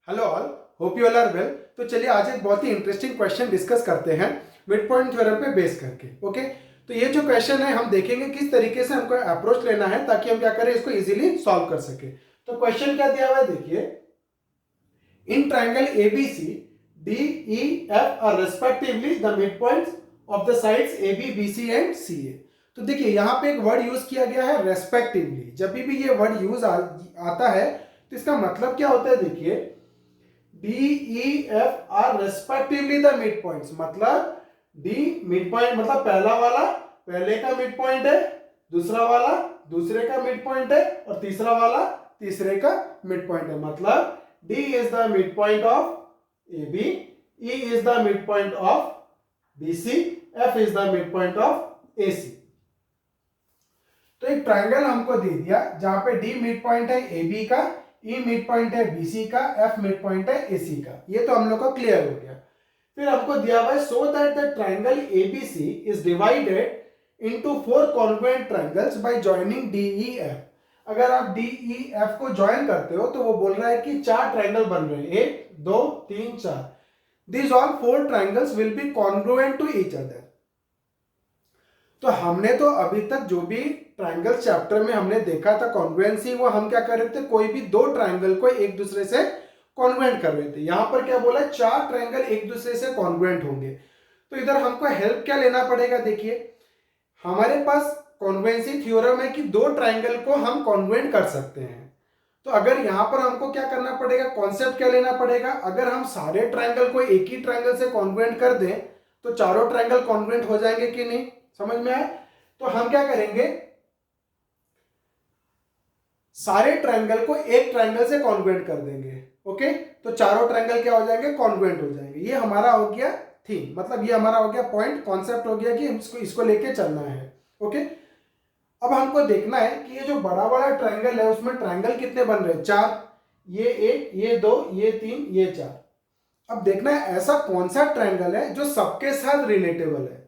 Hello all, hope you all are well. तो चलिए आज एक बहुत ही इंटरेस्टिंग क्वेश्चन डिस्कस करते हैं मिड पॉइंट थ्योरम पे बेस करके। ओके, तो ये जो क्वेश्चन है हम देखेंगे किस तरीके से हमको अप्रोच लेना है ताकि हम क्या करें, इसको इजीली सॉल्व कर सके। तो क्वेश्चन क्या दिया हुआ है देखिए, in triangle ABC D E F are respectively the midpoints of the sides A B B C and C A. तो देखिए यहाँ पे एक वर्ड यूज किया गया है रेस्पेक्टिवली। जब भी ये वर्ड यूज आता है तो इसका मतलब क्या होता है, देखिए D E F are respectively the mid points, मतलब डी मिड पॉइंट मतलब पहला वाला पहले का मिड पॉइंट है, दूसरा वाला दूसरे का मिड पॉइंट है और तीसरा वाला तीसरे का मिड पॉइंट है। मतलब D is the mid point of A B, E is the mid point of B C, F is the mid point of A C. तो एक ट्राइंगल हमको दे दिया जहां पे डी मिड पॉइंट है ए बी का, ई मिड पॉइंट है BC का, एफ मिड पॉइंट है एसी का। ये तो हम लोग को क्लियर हो गया। फिर हमको दिया हुआ है so that the triangle ABC is divided into four congruent triangles by joining DE F. अगर आप डीई एफ को ज्वाइन करते हो तो वो बोल रहा है कि चार ट्राइंगल बन रहे हैं, 1 2 3 4। These all four triangles will be congruent to each other। तो हमने तो अभी तक जो भी ट्राइंगल चैप्टर में हमने देखा था कॉन्ग्रुएंसी, वो हम क्या कर रहे थे, कोई भी दो ट्राइंगल को एक दूसरे से कॉन्ग्रुएंट कर रहे थे। यहां पर क्या बोला, चार ट्राइंगल एक दूसरे से कॉन्ग्रुएंट होंगे। तो इधर हमको हेल्प क्या लेना पड़ेगा, देखिए हमारे पास कॉन्ग्रुएंसी थ्योरम है कि दो ट्राइंगल को हम कॉन्ग्रुएंट कर सकते हैं। तो अगर यहां पर हमको क्या करना पड़ेगा, कॉन्सेप्ट क्या लेना पड़ेगा, अगर हम सारे ट्राइंगल को एक ही ट्राइंगल से कॉन्ग्रुएंट कर दें तो चारों ट्राइंगल कॉन्ग्रुएंट हो जाएंगे कि नहीं, समझ में आए। तो हम क्या करेंगे, सारे ट्राइंगल को एक ट्राइंगल से कॉन्ग्रुएंट कर देंगे। ओके, तो चारों ट्राइंगल क्या हो जाएंगे, कॉन्ग्रुएंट हो जाएंगे। ये हमारा हो गया थीम, मतलब ये हमारा हो गया पॉइंट, कॉन्सेप्ट हो गया कि इसको लेके चलना है। ओके, अब हमको देखना है कि ये जो बड़ा वाला ट्राइंगल है उसमें ट्राइंगल कितने बन रहे हैं, चार। ये एक, ये दो, ये तीन, ये चार। अब देखना है ऐसा कौन सा ट्राइंगल है जो सबके साथ रिलेटेबल है,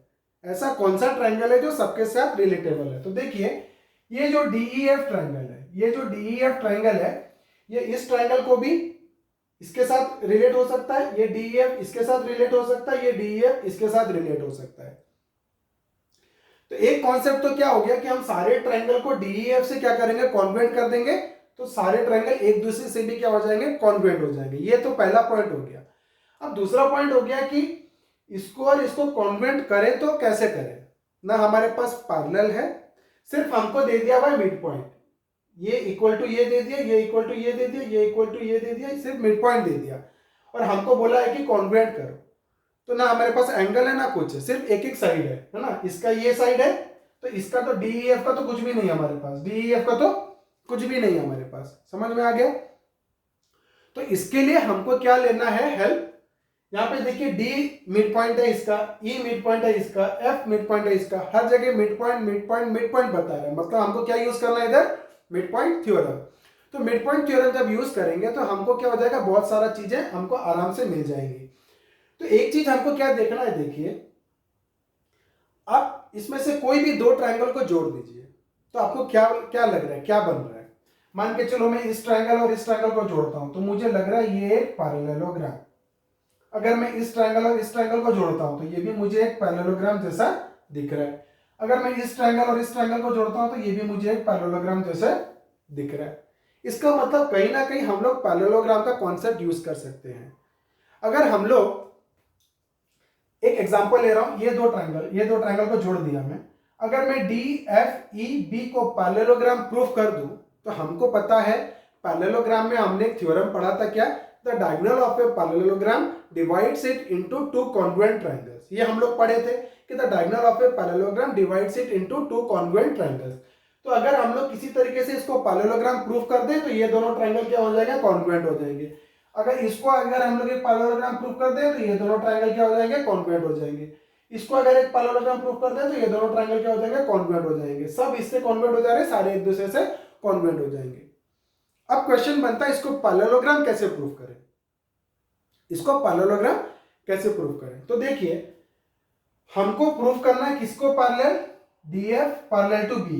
ऐसा कौन सा ट्राइंगल है जो सबके साथ रिलेटेबल है। तो देखिए ये जो डीईएफ ट्राइंगल है, ये जो डीईएफ ट्राइंगल है, ये इस ट्राइंगल को भी इसके साथ रिलेट हो सकता है, ये डीईएफ इसके साथ रिलेट हो सकता है, ये डीईएफ इसके साथ रिलेट हो सकता है। तो एक कॉन्सेप्ट तो क्या हो गया कि हम सारे ट्राइंगल को डीईएफ से क्या करेंगे, कॉन्ग्रुएंट कर देंगे, तो सारे ट्राइंगल एक दूसरे से भी क्या हो जाएंगे, कॉन्ग्रुएंट हो जाएंगे। ये तो पहला पॉइंट हो गया। अब दूसरा पॉइंट हो गया कि इसको और इसको कॉन्ग्रुएंट करें तो कैसे करें। ना हमारे पास पैरेलल है, सिर्फ हमको दे दिया हुआ मिड पॉइंट, ये इक्वल टू ये दे दिया, ये इक्वल टू ये दे दिया, ये इक्वल टू ये दे दिया, सिर्फ मिड पॉइंट दे दिया और हमको बोला है कि कॉन्ग्रुएंट करो। तो ना हमारे पास एंगल है ना कुछ है, सिर्फ एक एक साइड है ना। इसका ये साइड है तो इसका तो डीईएफ का तो कुछ भी नहीं है हमारे पास, डीईएफ का तो कुछ भी नहीं है हमारे पास। समझ में आ गया। तो इसके लिए हमको क्या लेना है, हेल्प। यहाँ पे देखिए डी मिड पॉइंट है इसका, ई मिड पॉइंट है इसका, एफ मिड पॉइंट है इसका, हर जगह mid point mid point mid point बता रहा है। मतलब हमको क्या यूज करना है इधर, मिड पॉइंट थ्योरम। तो मिड पॉइंट थ्योरम जब यूज करेंगे तो हमको क्या हो जाएगा, बहुत सारा चीजें हमको आराम से मिल जाएंगी। तो एक चीज हमको क्या देखना है, देखिए आप इसमें से कोई भी दो ट्राइंगल को जोड़ दीजिए तो आपको क्या क्या लग रहा है, क्या बन रहा है। मान के चलो मैं इस ट्राइंगल और इस ट्राइंगल को जोड़ता हूं तो मुझे लग रहा है ये एक पैरेललोग्राम। अगर मैं इस ट्राइंगल और इस ट्राइंगल को जोड़ता हूं तो ये भी मुझे एक पैरेललोग्राम जैसा दिख रहा है। अगर मैं इस ट्राइंगल और इस ट्राइंगल को जोड़ता हूं तो ये भी मुझे एक पैरेललोग्राम जैसा दिख रहा है। इसका मतलब कहीं ना कहीं हम लोग पैरेललोग्राम का कॉन्सेप्ट यूज कर सकते हैं। अगर हम लोग एक एग्जांपल ले रहा हूं, ये दो ट्राइंगल को जोड़ दिया मैं। अगर मैं डी एफ ई बी को पैरेललोग्राम प्रूफ कर दूं तो हमको पता है पैरेललोग्राम में हमने एक थ्योरम पढ़ा था, क्या, the diagonal of a parallelogram divides it into two congruent triangles. ये हम लोग पढ़े थे कि the diagonal of a parallelogram divides it into two congruent triangles. तो अगर हम लोग किसी तरीके से इसको पैरेललोग्राम प्रूफ कर दें तो ये दोनों ट्रायंगल क्या हो जाएगा, कॉन्ग्रुएंट हो जाएंगे। अगर हम लोग एक पैरेललोग्राम प्रूफ कर दें तो ये दोनों ट्रायंगल क्या हो जाएंगे, कॉन्ग्रुएंट हो जाएंगे। इसको अगर एक पैरेललोग्राम प्रूफ कर दें तो ये दोनों ट्रायंगल क्या हो जाएंगे, कॉन्ग्रुएंट हो जाएंगे। सब इससे कॉन्ग्रुएंट हो जा रहे हैं, सारे एक दूसरे से कॉन्ग्रुएंट हो जाएंगे। अब क्वेश्चन बनता है इसको पैरेललोग्राम कैसे प्रूफ करें, इसको पैरेललोग्राम कैसे प्रूफ करें। तो देखिए हमको प्रूफ करना है किसको, parallel, DF parallel to B.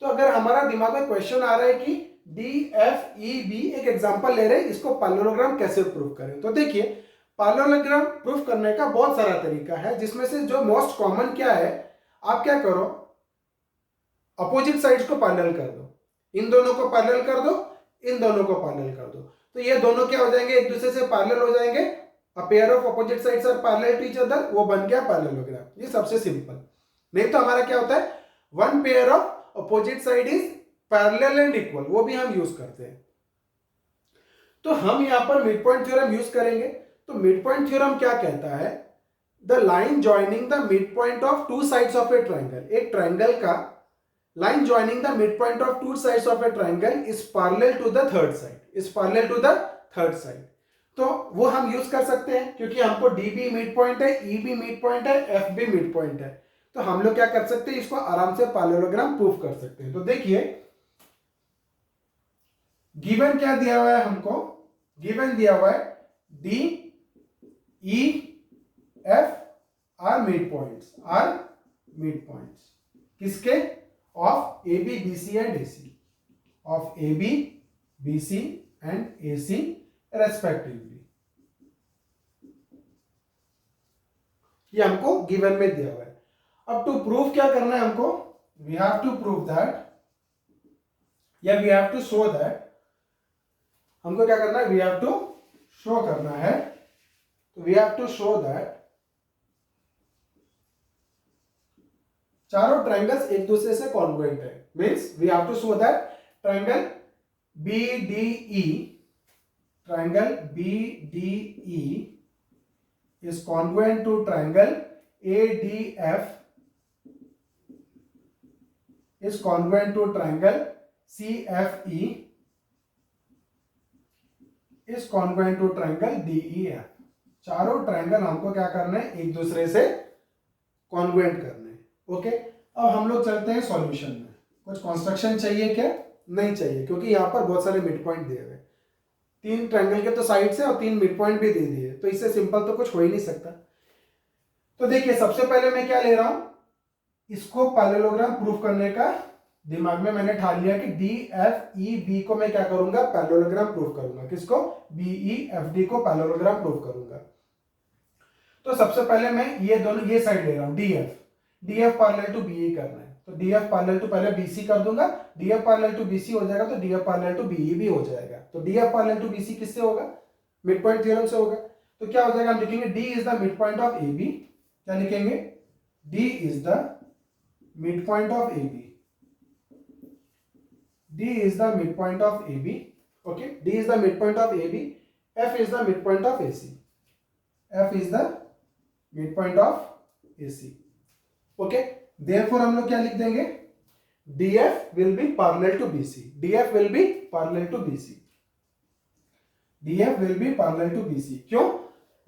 तो अगर हमारा दिमाग में क्वेश्चन आ रहा है कि डी एफ ई बी एक एग्जांपल ले रहे हैं, इसको पैरेललोग्राम कैसे प्रूव करें। तो देखिए पैरेललोग्राम प्रूफ करने का बहुत सारा तरीका है, जिसमें से जो मोस्ट कॉमन क्या है, आप क्या करो, अपोजिट साइड्स को पैरेलल कर दो, इन दोनों को पैरेलल कर दो, इन दोनों को पैरेलल कर दो, तो ये दोनों क्या हो जाएंगे, एक दूसरे से पैरेलल हो जाएंगे। A pair of opposite sides are parallel to each other, वो बन गया पैरेललोग्राम। ये सबसे सिंपल। नहीं तो हमारा क्या होता है, one pair of opposite side is parallel and equal, वो भी हम यूज करते हैं। तो हम यहां पर मिड पॉइंट थ्योरम यूज करेंगे। तो मिड पॉइंट थ्योरम क्या कहता है, the line joining the mid point of two sides of a triangle, एक ट्राइंगल का line joining the mid point of two sides of a triangle is parallel to the third side, is parallel to the third side. तो वो हम use कर सकते हैं, क्योंकि हमको डी बी मिड पॉइंट है, ई बी मिड पॉइंट है, एफ बी मिड पॉइंट है, तो हम लोग क्या कर सकते हैं, इसको आराम से पैरेललोग्राम प्रूफ कर सकते हैं। तो देखिए गिवन क्या दिया हुआ है हमको, गिवन दिया हुआ है D E F are midpoints, are midpoints किसके, of A B B C and A C, of A B B C and A C respectively. ये हमको गिवन में दिया हुआ है। अब टू प्रूव क्या करना है हमको, we have to prove that, या we have to show that, हमको क्या करना है, वी हैव टू शो करना है। तो we have to show that चारों ट्राइंगल्स एक दूसरे से कॉन्ग्रुएंट है, means we have to show that triangle B D E, triangle B D E is congruent to triangle ADF is congruent to triangle CFE is congruent to triangle DEF। चारों triangle हमको क्या करना है, एक दूसरे से congruent करने हैं। ओके, अब हम लोग चलते हैं सॉल्यूशन में। कुछ कंस्ट्रक्शन चाहिए क्या, नहीं चाहिए, क्योंकि यहाँ पर बहुत सारे मिड पॉइंट दिए हुए, तीन ट्रायंगल के तो साइड्स है और तीन मिड पॉइंट भी दे दिए, तो इससे सिंपल तो कुछ हो ही नहीं सकता। तो देखिए सबसे पहले मैं क्या ले रहा हूं, इसको पैरेललोग्राम प्रूफ करने का दिमाग में मैंने ठान लिया कि डी एफ ई बी को मैं क्या करूंगा, पैरेललोग्राम प्रूफ करूंगा। किसको, बी ई एफ डी को पैरेललोग्राम प्रूफ करूंगा। तो सबसे पहले मैं ये दोनों, ये साइड ले रहा हूं, D F parallel to B E करना है, तो डी एफ पैरेलल टू, पहले बी सी कर दूंगा, D F parallel to B C हो जाएगा, तो D F parallel to B E भी हो जाएगा। तो D F parallel to B C किससे होगा, मिड पॉइंट थ्योरम से होगा। तो क्या हो जाएगा, हम लिखेंगे D is the mid point of A B, क्या लिखेंगे, D is the mid point of A B, D is the mid point of A B, okay, D is the mid point of A B, F is the mid point of A C, F is the mid point of A C. Okay, therefore हम लोग क्या लिख देंगे, DF will be parallel to BC, DF will be parallel to BC, DF will be parallel to BC. क्यों,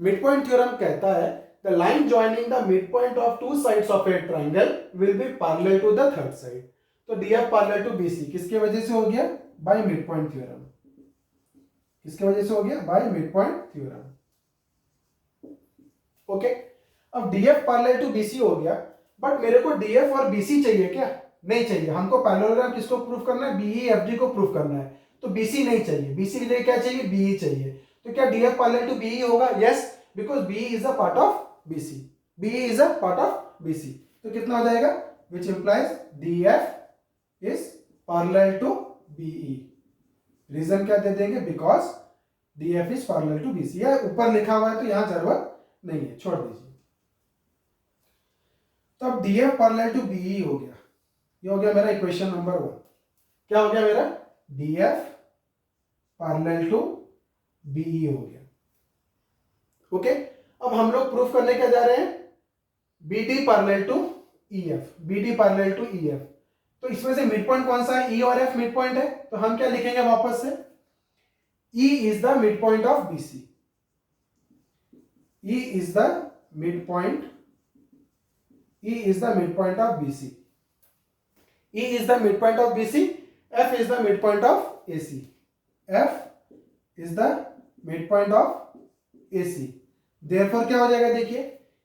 mid point theorem कहता है the line joining the mid point of two sides of a triangle will be parallel to the third side. तो DF parallel to BC किसके वजह से हो गया, bye mid point theorem, किसके वजह से हो गया, bye mid point theorem. Okay, अब डीएफ पैरेलल टू बीसी हो गया, बट मेरे को डीएफ और बीसी चाहिए क्या, नहीं चाहिए। हमको पैरेललोग्राम किसको प्रूफ करना है, बीई एफडी को प्रूफ करना है, तो बीसी नहीं चाहिए, बीसी के लिए क्या चाहिए, बीई चाहिए। तो क्या डीएफ पैरेलल टू बीई होगा, yes, because BE is a part of BC, BE is a part of BC. तो कितना हो जाएगा, which implies DF is parallel to BE. Reason क्या दे देंगे, because DF is parallel to BC. या ऊपर लिखा हुआ है तो यहां जरूरत नहीं है, छोड़ दीजिए। तो अब डीएफ पैरेलल टू बीई हो गया, ये हो गया मेरा इक्वेशन नंबर 1। क्या हो गया मेरा, डीएफ पैरेलल टू बीई हो गया। ओके, अब हम लोग प्रूफ करने क्या जा रहे हैं, BD parallel to EF, BD parallel to EF. तो इसमें से मिड पॉइंट कौन सा है, ई और एफ मिड पॉइंट है, तो हम क्या लिखेंगे वापस से, ई is the mid point of BC, E is the mid point, E is the midpoint of BC. E is the midpoint of BC. F is the midpoint of AC. F is the midpoint of AC. Therefore क्या हो जाएगा, देखिए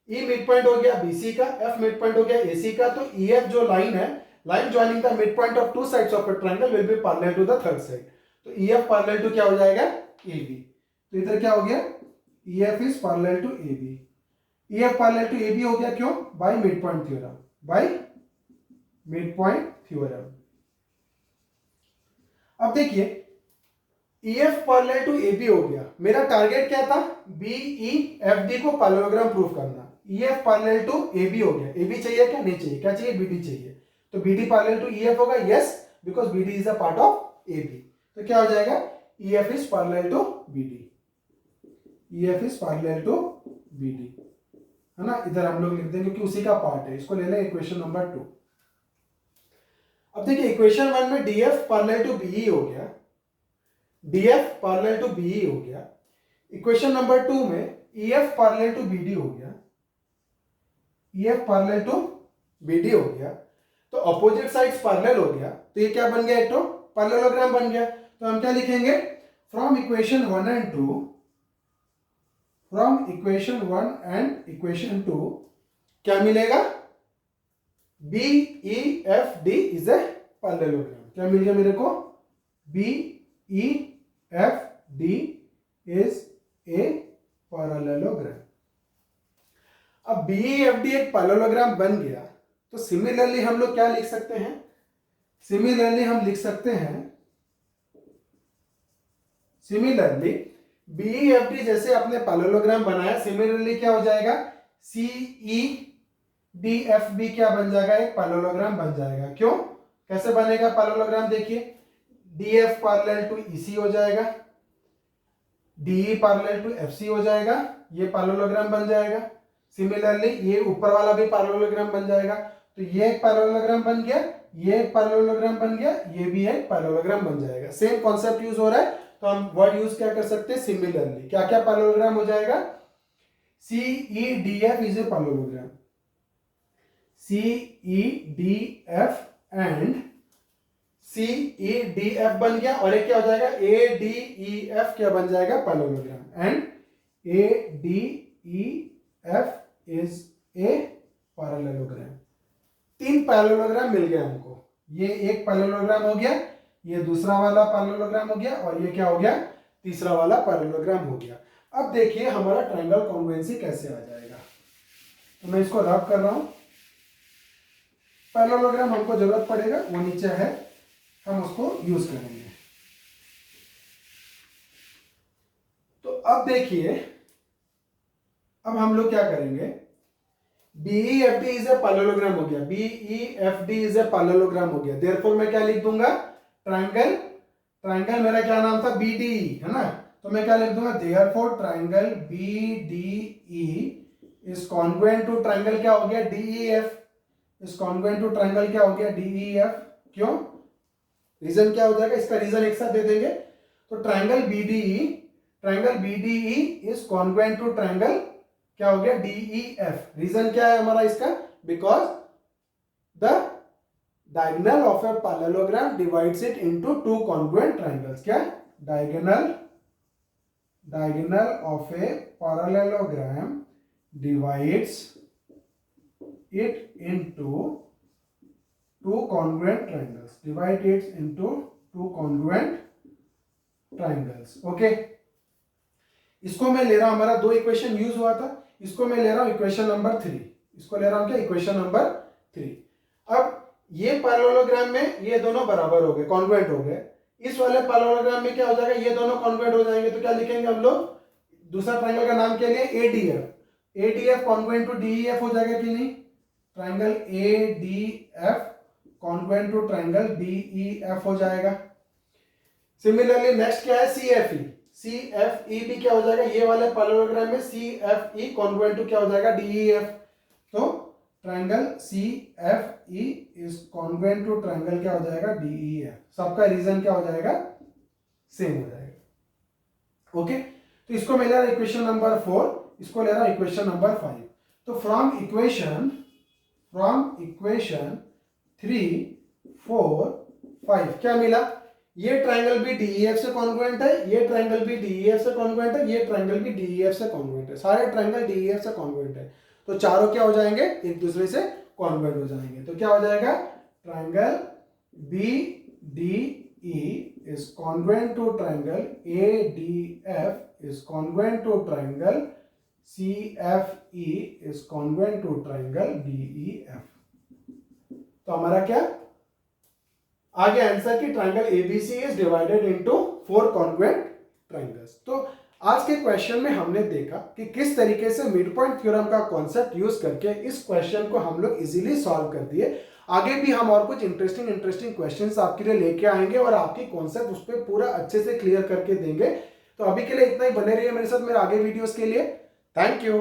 E midpoint हो गया BC का, F midpoint हो गया AC का, तो EF जो लाइन है line joining the mid point of two sides of a triangle will be parallel to the third side. तो EF पैरेलल टू क्या हो जाएगा, AB। तो इधर क्या हो गया, EF is parallel to AB। EF parallel to AB हो गया, क्यों, by mid point theorem, by mid point theorem. अब देखिए EF पैरेलल टू AB हो गया, मेरा टारगेट क्या था, BEFD को पैरेललोग्राम प्रूव करना। EF पैरेलल टू AB हो गया, AB चाहिए क्या, नहीं चाहिए, क्या चाहिए, BD चाहिए। तो BD पैरेलल टू EF होगा, yes, because BD is a part of AB। तो क्या हो जाएगा, EF is parallel to BD, EF is parallel to BD, है ना। इधर हम लोग लिख देंगे कि उसी का पार्ट है, इसको ले लें इक्वेशन नंबर 2। अब देखिए इक्वेशन 1 में DF पैरेलल टू BE हो गया, DF पैरेलल टू BE हो गया। इक्वेशन नंबर 2 में EF पैरेलल टू BD हो गया, EF पैरेलल टू BD हो गया। तो अपोजिट साइड्स पैरेलल हो गया, तो ये क्या बन गया, एक तो पैरेललोग्राम बन गया। तो हम क्या लिखेंगे, from equation 1 and 2, from equation 1 and equation 2 क्या मिलेगा, BEFD इज ए पैरेललोग्राम। क्या मिल गया मेरे को, BEFD इज ए पैरेललोग्राम। अब BEFD एक पैरेललोग्राम बन गया, तो सिमिलरली हम लोग क्या लिख सकते हैं, सिमिलरली हम लिख सकते हैं, सिमिलरली BEFD जैसे अपने पैरेललोग्राम बनाया, सिमिलरली क्या हो जाएगा, CEDFB क्या बन जाएगा, एक पैरेललोग्राम बन जाएगा। क्यों, कैसे बनेगा पैरेललोग्राम, देखिए DF पैरेलल टू EC हो जाएगा, DE पैरेलल टू FC हो जाएगा, ये पैरेललोग्राम बन जाएगा। सिमिलरली ये ऊपर वाला भी पैरेललोग्राम बन जाएगा। तो ये एक पैरेललोग्राम बन गया, ये एक पैरेललोग्राम बन गया, ये भी एक पैरेललोग्राम बन जाएगा। सेम कॉन्सेप्ट यूज हो रहा है, तो हम वर्ड यूज क्या कर सकते हैं, सिमिलरली। क्या क्या पैरेललोग्राम हो जाएगा, CEDF is a parallelogram, CEDF and CEDF बन गया, और एक क्या हो जाएगा, ADEF क्या बन जाएगा, parallelogram. And ADEF is a parallelogram. 3 parallelogram मिल गया हमको, ये एक पैरेललोग्राम हो गया, ये दूसरा वाला पैरेललोग्राम हो गया, और ये क्या हो गया, तीसरा वाला पैरेललोग्राम हो गया। अब देखिए हमारा ट्रायंगल कॉन्ग्रुएंसी कैसे आ जाएगा। तो मैं इसको रब कर रहा हूं, पैरेललोग्राम हमको जरूरत पड़ेगा, वो नीचे है, हम उसको यूज करेंगे। तो अब देखिए, अब हम लोग क्या करेंगे, BEFD इज ए पैरेललोग्राम हो गया, BEFD इज ए पैरेललोग्राम हो गया। देयरफॉर मैं क्या लिख दूंगा, ट्रायंगल, ट्रायंगल मेरा क्या नाम था, BDE, है ना। तो मैं क्या लिख दूंगा, therefore triangle BDE is congruent to triangle क्या हो गया, DEF, is congruent to triangle क्या हो गया, DEF। क्यों, रीजन क्या हो जाएगा, इसका रीजन एक साथ दे देंगे। तो triangle BDE is congruent to triangle क्या हो गया, DEF। रीजन क्या है हमारा इसका, because the diagonal of a parallelogram divides it into 2 congruent triangles. क्या, diagonal of a parallelogram divides it into 2 congruent triangles, divide it into 2 congruent triangles। Okay, इसको मैं ले रहा हूं, हमारा 2 इक्वेशन यूज हुआ था, इसको मैं ले रहा हूं इक्वेशन नंबर 3, इसको ले रहा हूं क्या, इक्वेशन नंबर 3। अब ये पैरेललोग्राम में ये दोनों बराबर हो गए, कॉन्ग्रुएंट हो गए। इस वाले पैरेललोग्राम में क्या हो जाएगा, ये दोनों कॉन्ग्रुएंट हो जाएंगे। तो क्या लिखेंगे हम लोग, दूसरा ट्रायंगल का नाम क्या लिए, ADF कॉन्ग्रुएंट टू DEF हो जाएगा कि नहीं, triangle ADF congruent to triangle DEF हो जाएगा। सिमिलरली नेक्स्ट क्या है, CFE भी क्या हो जाएगा, ये वाले पैरेललोग्राम में CFE कॉन्ग्रुएंट टू क्या हो जाएगा, DEF। तो triangle CFE is congruent to triangle क्या हो जाएगा, DEF। सबका रीजन क्या हो जाएगा, सेम हो जाएगा। ओके, तो इसको मैं ले रहा इक्वेशन नंबर 4, इसको ले रहा इक्वेशन नंबर 5। तो फ्रॉम इक्वेशन 3, 4, 5 क्या मिला, ये ट्रायंगल भी DEF से कॉन्ग्रुएंट है, ये ट्रायंगल भी DEF से कॉन्ग्रुएंट है, ये ट्रायंगल भी DEF से कॉन्ग्रुएंट है, सारे ट्रायंगल DEF से कॉन्ग्रुएंट है। तो चारों क्या हो जाएंगे, एक दूसरे से कॉन्ग्रुएंट हो जाएंगे। तो क्या हो जाएगा, triangle BDE is congruent to triangle ADF is congruent to triangle CFE is congruent to triangle DEF। तो हमारा क्या आगे आंसर की triangle ABC is divided into 4 congruent triangles. तो आज के क्वेश्चन में हमने देखा कि किस तरीके से मिड पॉइंट थ्योरम का कॉन्सेप्ट यूज करके इस क्वेश्चन को हम लोग इजीली सॉल्व कर दिए। आगे भी हम और कुछ इंटरेस्टिंग क्वेश्चंस आपके लिए लेके आएंगे और आपकी कॉन्सेप्ट उस पर पूरा अच्छे से क्लियर करके देंगे। तो अभी के लिए इतना ही, बने रहिए मेरे साथ मेरे आगे वीडियोस के लिए। Thank you.